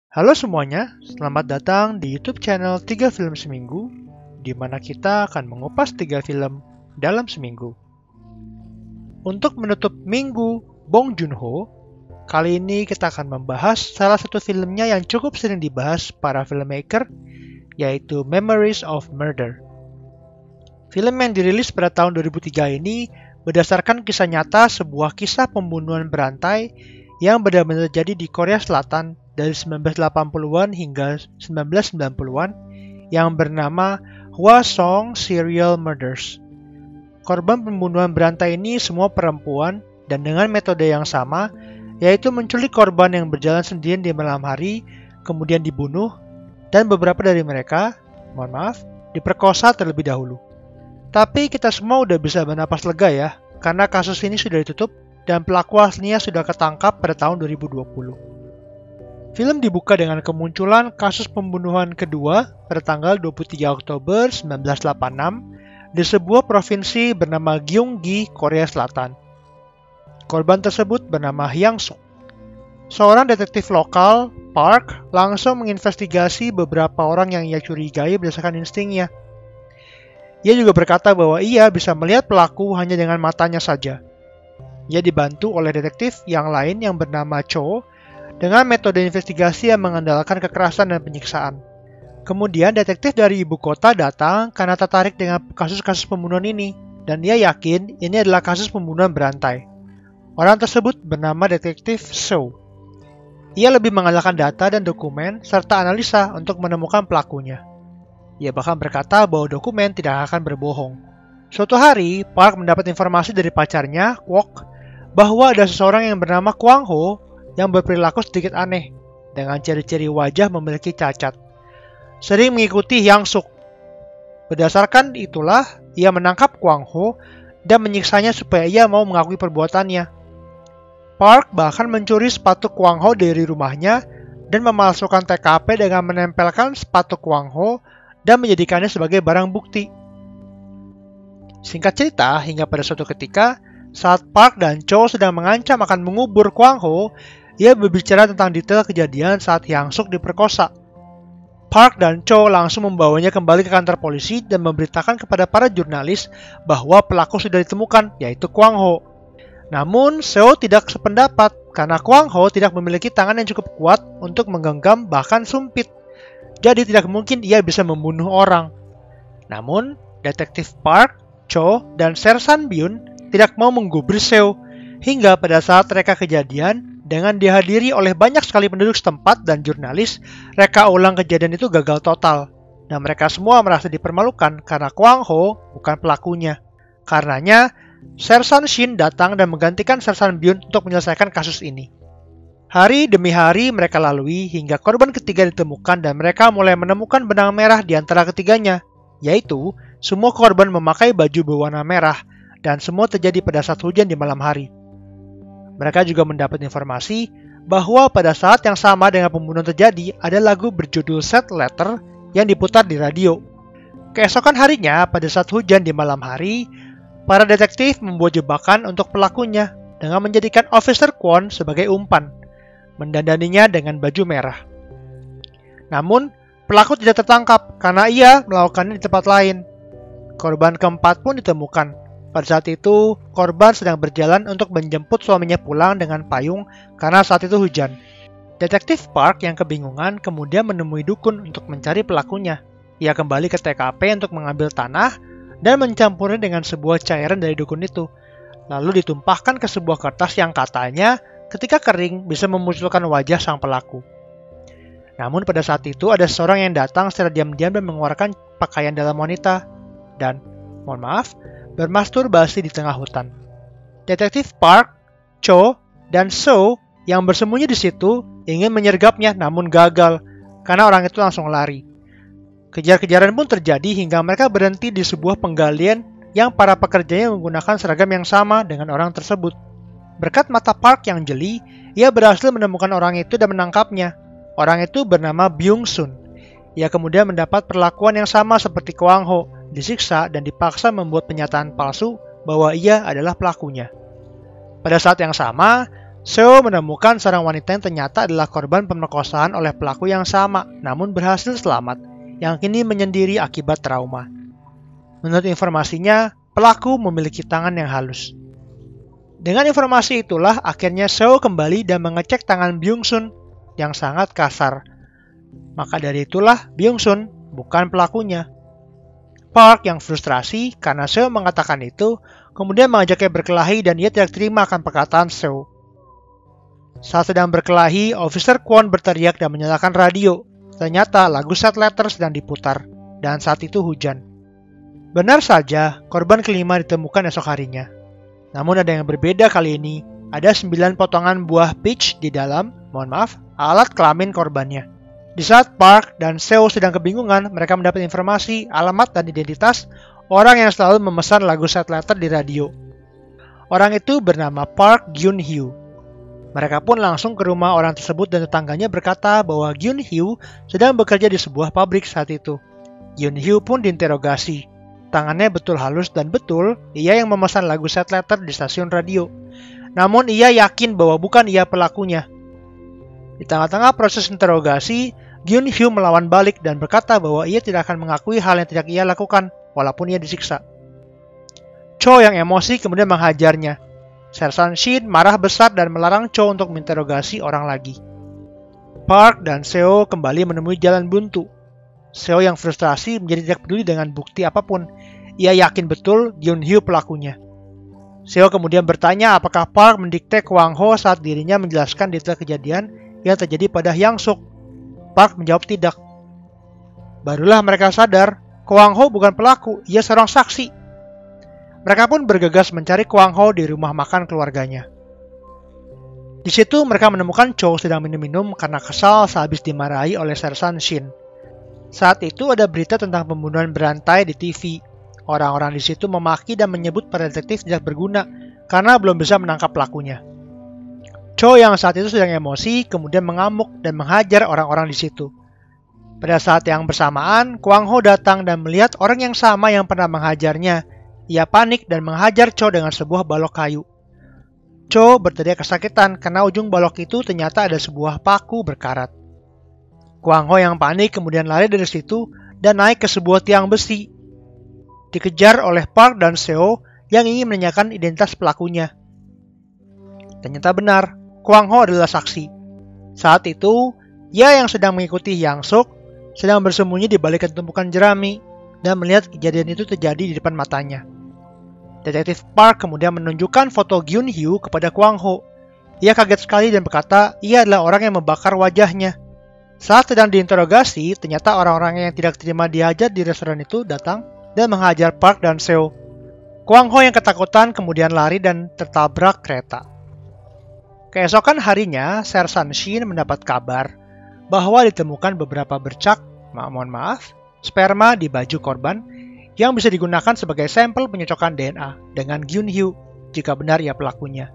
Halo semuanya, selamat datang di YouTube channel 3 Film Seminggu, di mana kita akan mengupas 3 film dalam seminggu. Untuk menutup minggu Bong Joon-ho, kali ini kita akan membahas salah satu filmnya yang cukup sering dibahas para filmmaker, yaitu Memories of Murder. Film yang dirilis pada tahun 2003 ini berdasarkan kisah nyata sebuah kisah pembunuhan berantai yang benar-benar terjadi di Korea Selatan dari 1980-an hingga 1990-an yang bernama Hwasong Serial Murders. Korban pembunuhan berantai ini semua perempuan dan dengan metode yang sama, yaitu menculik korban yang berjalan sendirian di malam hari, kemudian dibunuh, dan beberapa dari mereka, diperkosa terlebih dahulu. Tapi kita semua udah bisa bernapas lega ya, karena kasus ini sudah ditutup dan pelaku aslinya sudah ketangkap pada tahun 2020. Film dibuka dengan kemunculan kasus pembunuhan kedua pada tanggal 23 Oktober 1986 di sebuah provinsi bernama Gyeonggi, Korea Selatan. Korban tersebut bernama Hyang Suk. Seorang detektif lokal, Park, langsung menginvestigasi beberapa orang yang ia curigai berdasarkan instingnya. Ia juga berkata bahwa ia bisa melihat pelaku hanya dengan matanya saja. Ia dibantu oleh detektif yang lain yang bernama Cho dengan metode investigasi yang mengandalkan kekerasan dan penyiksaan. Kemudian detektif dari ibu kota datang karena tertarik dengan kasus-kasus pembunuhan ini, dan ia yakin ini adalah kasus pembunuhan berantai. Orang tersebut bernama detektif So. Ia lebih mengandalkan data dan dokumen serta analisa untuk menemukan pelakunya. Ia bahkan berkata bahwa dokumen tidak akan berbohong. Suatu hari, Park mendapat informasi dari pacarnya, Kwok, bahwa ada seseorang yang bernama Kwang Ho yang berperilaku sedikit aneh, dengan ciri-ciri wajah memiliki cacat. Sering mengikuti Hyang Suk. Berdasarkan itulah, ia menangkap Kwang Ho dan menyiksanya supaya ia mau mengakui perbuatannya. Park bahkan mencuri sepatu Kwang Ho dari rumahnya dan memalsukan TKP dengan menempelkan sepatu Kwang Ho dan menjadikannya sebagai barang bukti. Singkat cerita, hingga pada suatu ketika, saat Park dan Cho sedang mengancam akan mengubur Kwang Ho, ia berbicara tentang detail kejadian saat Hyang Suk diperkosa. Park dan Cho langsung membawanya kembali ke kantor polisi dan memberitakan kepada para jurnalis bahwa pelaku sudah ditemukan, yaitu Kwang Ho. Namun, Seo tidak sependapat karena Kwang Ho tidak memiliki tangan yang cukup kuat untuk menggenggam bahkan sumpit. Jadi tidak mungkin ia bisa membunuh orang. Namun, detektif Park, Cho, dan Sersan Byun tidak mau menggubris Seo, hingga pada saat reka kejadian, dengan dihadiri oleh banyak sekali penduduk setempat dan jurnalis, reka ulang kejadian itu gagal total, dan mereka semua merasa dipermalukan karena Kwang Ho bukan pelakunya. Karenanya, Sersan Shin datang dan menggantikan Sersan Byun untuk menyelesaikan kasus ini. Hari demi hari mereka lalui hingga korban ketiga ditemukan dan mereka mulai menemukan benang merah di antara ketiganya, yaitu semua korban memakai baju berwarna merah dan semua terjadi pada saat hujan di malam hari. Mereka juga mendapat informasi bahwa pada saat yang sama dengan pembunuhan terjadi ada lagu berjudul Sad Letter yang diputar di radio. Keesokan harinya pada saat hujan di malam hari, para detektif membuat jebakan untuk pelakunya dengan menjadikan Officer Kwon sebagai umpan, mendandaninya dengan baju merah. Namun, pelaku tidak tertangkap karena ia melakukannya di tempat lain. Korban keempat pun ditemukan. Pada saat itu, korban sedang berjalan untuk menjemput suaminya pulang dengan payung karena saat itu hujan. Detektif Park yang kebingungan kemudian menemui dukun untuk mencari pelakunya. Ia kembali ke TKP untuk mengambil tanah dan mencampurnya dengan sebuah cairan dari dukun itu, lalu ditumpahkan ke sebuah kertas yang katanya ketika kering bisa memunculkan wajah sang pelaku. Namun pada saat itu ada seorang yang datang secara diam-diam dan mengeluarkan pakaian dalam wanita dan, bermasturbasi di tengah hutan. Detektif Park, Cho, dan So yang bersembunyi di situ ingin menyergapnya namun gagal karena orang itu langsung lari. Kejar-kejaran pun terjadi hingga mereka berhenti di sebuah penggalian yang para pekerjanya menggunakan seragam yang sama dengan orang tersebut. Berkat mata Park yang jeli, ia berhasil menemukan orang itu dan menangkapnya. Orang itu bernama Byung Sun. Ia kemudian mendapat perlakuan yang sama seperti Kwang Ho, disiksa dan dipaksa membuat pernyataan palsu bahwa ia adalah pelakunya. Pada saat yang sama, Seo menemukan seorang wanita yang ternyata adalah korban pemerkosaan oleh pelaku yang sama, namun berhasil selamat, yang kini menyendiri akibat trauma. Menurut informasinya, pelaku memiliki tangan yang halus. Dengan informasi itulah, akhirnya Seo kembali dan mengecek tangan Byung-sun yang sangat kasar. Maka dari itulah, Byung-sun bukan pelakunya. Park yang frustrasi karena Seo mengatakan itu, kemudian mengajaknya berkelahi dan ia tidak terima akan perkataan Seo. Saat sedang berkelahi, Officer Kwon berteriak dan menyalakan radio. Ternyata lagu Sad Letter sedang diputar, dan saat itu hujan. Benar saja, korban kelima ditemukan esok harinya. Namun ada yang berbeda kali ini. Ada 9 potongan buah peach di dalam, alat kelamin korbannya. Di saat Park dan Seo sedang kebingungan, mereka mendapat informasi, alamat dan identitas orang yang selalu memesan lagu Sad Letter di radio. Orang itu bernama Park Gyun-hyo. Mereka pun langsung ke rumah orang tersebut dan tetangganya berkata bahwa Gyun-hyo sedang bekerja di sebuah pabrik saat itu. Gyun-hyo pun diinterogasi. Tangannya betul halus dan betul ia yang memesan lagu Sad Letter di stasiun radio. Namun ia yakin bahwa bukan ia pelakunya. Di tengah-tengah proses interogasi, Gyun-hyo melawan balik dan berkata bahwa ia tidak akan mengakui hal yang tidak ia lakukan, walaupun ia disiksa. Cho yang emosi kemudian menghajarnya. Sersan Shin marah besar dan melarang Cho untuk menginterogasi orang lagi. Park dan Seo kembali menemui jalan buntu. Seo yang frustrasi menjadi tidak peduli dengan bukti apapun. Ia yakin betul Gyun-hyo pelakunya. Seo kemudian bertanya apakah Park mendikte Kwang Ho saat dirinya menjelaskan detail kejadian yang terjadi pada Hyang Suk. Park menjawab tidak. Barulah mereka sadar, Kwang Ho bukan pelaku, ia seorang saksi. Mereka pun bergegas mencari Kwang Ho di rumah makan keluarganya. Di situ mereka menemukan Cho sedang minum-minum karena kesal sehabis dimarahi oleh Sersan Shin. Saat itu ada berita tentang pembunuhan berantai di TV. Orang-orang di situ memaki dan menyebut para detektif tidak berguna karena belum bisa menangkap pelakunya. Cho yang saat itu sedang emosi kemudian mengamuk dan menghajar orang-orang di situ. Pada saat yang bersamaan, Kwang Ho datang dan melihat orang yang sama yang pernah menghajarnya. Ia panik dan menghajar Cho dengan sebuah balok kayu. Cho berteriak kesakitan karena ujung balok itu ternyata ada sebuah paku berkarat. Kwang Ho yang panik kemudian lari dari situ dan naik ke sebuah tiang besi. Dikejar oleh Park dan Seo yang ingin menanyakan identitas pelakunya. Ternyata benar, Kwang Ho adalah saksi. Saat itu, ia yang sedang mengikuti Hyang Suk sedang bersembunyi di balik tumpukan jerami dan melihat kejadian itu terjadi di depan matanya. Detektif Park kemudian menunjukkan foto Gyun-hyo kepada Kwang Ho. Ia kaget sekali dan berkata ia adalah orang yang membakar wajahnya. Saat sedang diinterogasi, ternyata orang-orang yang tidak terima dihajar di restoran itu datang dan menghajar Park dan Seo. Kwang Ho yang ketakutan kemudian lari dan tertabrak kereta. Keesokan harinya, Sersan Shin mendapat kabar bahwa ditemukan beberapa bercak, sperma di baju korban yang bisa digunakan sebagai sampel penyocokan DNA dengan Gyun-hyo jika benar ia pelakunya.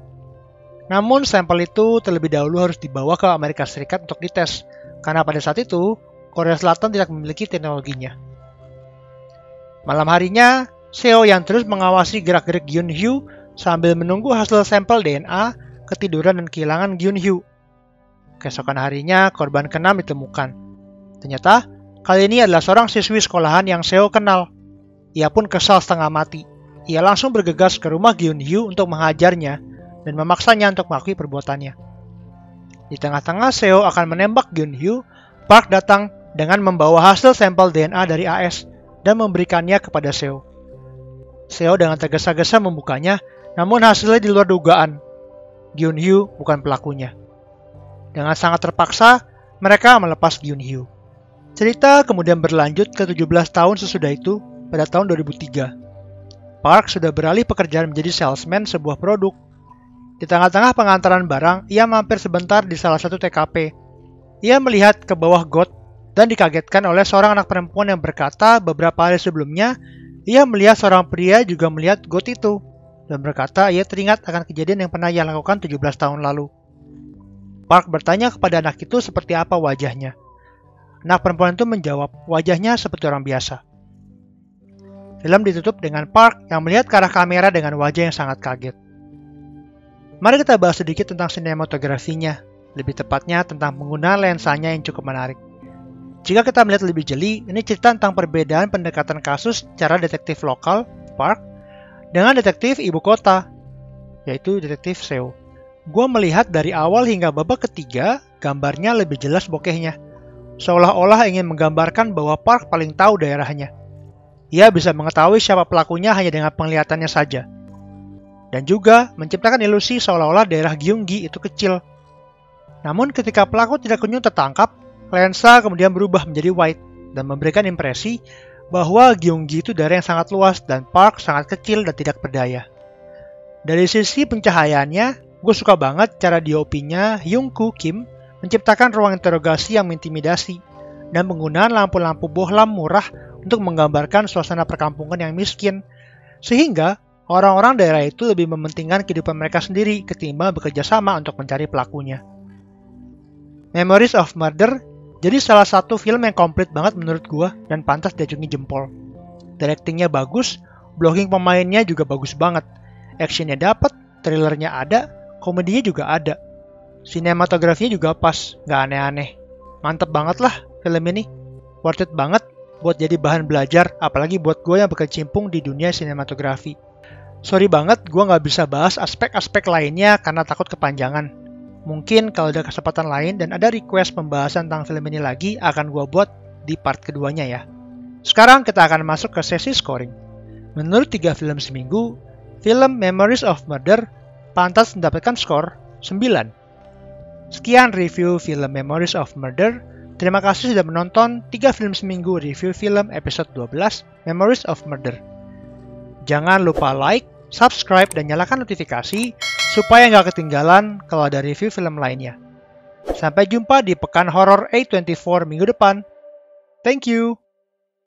Namun sampel itu terlebih dahulu harus dibawa ke Amerika Serikat untuk dites, karena pada saat itu Korea Selatan tidak memiliki teknologinya. Malam harinya, Seo yang terus mengawasi gerak-gerik Gyun-hyo sambil menunggu hasil sampel DNA, ketiduran dan kehilangan Gyun-hyo. Keesokan harinya, korban ke-6 ditemukan. Ternyata, kali ini adalah seorang siswi sekolahan yang Seo kenal. Ia pun kesal setengah mati. Ia langsung bergegas ke rumah Gyun-hyo untuk menghajarnya dan memaksanya untuk mengakui perbuatannya. Di tengah-tengah Seo akan menembak Gyun-hyo, Park datang dengan membawa hasil sampel DNA dari AS dan memberikannya kepada Seo. Seo dengan tergesa-gesa membukanya, namun hasilnya di luar dugaan. Gyun-hyo bukan pelakunya. Dengan sangat terpaksa, mereka melepas Gyun-hyo. Cerita kemudian berlanjut ke 17 tahun sesudah itu, pada tahun 2003. Park sudah beralih pekerjaan menjadi salesman sebuah produk. Di tengah-tengah pengantaran barang, ia mampir sebentar di salah satu TKP. Ia melihat ke bawah got dan dikagetkan oleh seorang anak perempuan yang berkata beberapa hari sebelumnya, ia melihat seorang pria juga melihat got itu, dan berkata ia teringat akan kejadian yang pernah ia lakukan 17 tahun lalu. Park bertanya kepada anak itu seperti apa wajahnya. Anak perempuan itu menjawab, wajahnya seperti orang biasa. Film ditutup dengan Park yang melihat ke arah kamera dengan wajah yang sangat kaget. Mari kita bahas sedikit tentang sinematografinya, lebih tepatnya tentang penggunaan lensanya yang cukup menarik. Jika kita melihat lebih jeli, ini cerita tentang perbedaan pendekatan kasus secara detektif lokal, Park, dengan detektif ibu kota, yaitu detektif Seo. Gue melihat dari awal hingga babak ketiga, gambarnya lebih jelas bokehnya. Seolah-olah ingin menggambarkan bahwa Park paling tahu daerahnya. Ia bisa mengetahui siapa pelakunya hanya dengan penglihatannya saja. Dan juga menciptakan ilusi seolah-olah daerah Gyeonggi itu kecil. Namun ketika pelaku tidak kunjung tertangkap, lensa kemudian berubah menjadi wide dan memberikan impresi bahwa Gyeonggi itu daerah yang sangat luas dan Park sangat kecil dan tidak berdaya. Dari sisi pencahayaannya, gue suka banget cara DOP-nya Hyung-koo Kim menciptakan ruang interogasi yang mengintimidasi dan penggunaan lampu-lampu bohlam murah untuk menggambarkan suasana perkampungan yang miskin, sehingga orang-orang daerah itu lebih mementingkan kehidupan mereka sendiri ketimbang bekerja sama untuk mencari pelakunya. Memories of Murder jadi salah satu film yang komplit banget menurut gue dan pantas diacungi jempol. Directingnya bagus, blocking pemainnya juga bagus banget, actionnya dapet, thrillernya ada, komedinya juga ada. Sinematografinya juga pas, nggak aneh-aneh. Mantep banget lah film ini. Worth it banget buat jadi bahan belajar, apalagi buat gue yang berkecimpung di dunia sinematografi. Sorry banget gue nggak bisa bahas aspek-aspek lainnya karena takut kepanjangan. Mungkin kalau ada kesempatan lain dan ada request pembahasan tentang film ini lagi, akan gue buat di part keduanya ya. Sekarang kita akan masuk ke sesi scoring. Menurut 3 film seminggu, film Memories of Murder pantas mendapatkan skor 9. Sekian review film Memories of Murder. Terima kasih sudah menonton 3 film seminggu review film episode 12 Memories of Murder. Jangan lupa like, subscribe, dan nyalakan notifikasi supaya nggak ketinggalan kalau ada review film lainnya. Sampai jumpa di Pekan Horor A24 minggu depan. Thank you!